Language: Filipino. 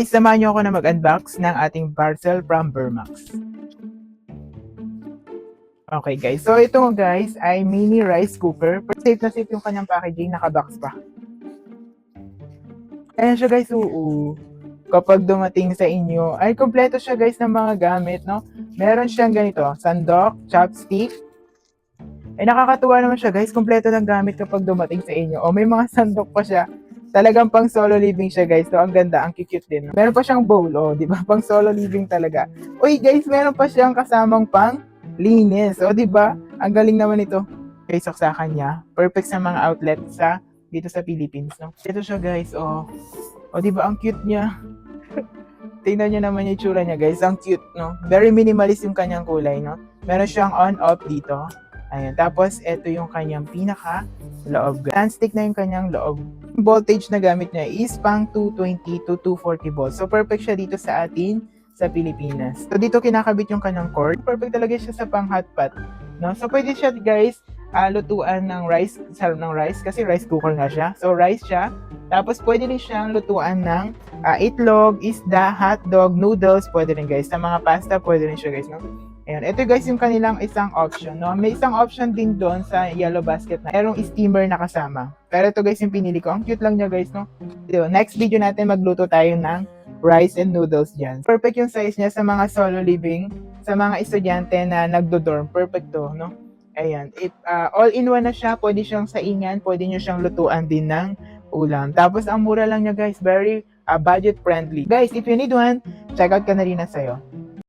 Guys, samahan niyo ako na mag-unbox ng ating parcel from Burmax. Okay guys, so ito guys ay mini rice cooker. Safe na safe yung kanyang packaging, naka-box pa. Ayan siya guys, kapag dumating sa inyo, ay kompleto siya guys ng mga gamit, no? Meron siyang ganito, sandok, chopstick. Ay nakakatuwa naman siya guys, kompleto ng gamit kapag dumating sa inyo. O may mga sandok pa siya. Talagang pang solo living siya guys. So ang ganda, ang cute din. Meron pa siyang bowl, di ba? Pang solo living talaga. Uy guys, meron pa siyang kasamang pang linis. O di ba? Ang galing naman ito. Guys, saksakan niya. Perfect sa mga outlet dito sa Philippines, no? Ito siya guys, O di ba ang cute niya? Tingnan niyo naman yung itsura niya guys. Ang cute, no? Very minimalist yung kanyang kulay, no? Meron siyang on-off dito. Ayan. Tapos, ito yung kanyang pinaka-loob. Handstick na yung kanyang loob. Voltage na gamit niya is pang 220 to 240 volts. So, perfect siya dito sa atin sa Pilipinas. So, dito kinakabit yung kanyang cord. Perfect talaga siya sa pang hotpot. No? So, pwede siya, guys, lutuan ng rice kasi rice cooker nga siya. So, rice siya. Tapos, pwede rin siyang lutuan ng itlog, isda, hotdog, noodles. Pwede rin, guys. Sa mga pasta, pwede rin siya, guys. No? Ayan, ito guys yung kanilang isang option, no? May isang option din doon sa yellow basket na merong steamer na kasama. Pero ito guys yung pinili ko. Ang cute lang niya guys, no? Next video natin magluto tayo ng rice and noodles dyan. Perfect yung size niya sa mga solo living, sa mga estudyante na nagdo-dorm. Perfect to, no? Ayan, all-in-one na siya. Pwede siyang saingan, pwede nyo siyang lutuan din ng ulam. Tapos ang mura lang niya guys, very budget friendly. Guys, if you need one, check out ka na rin na sa'yo.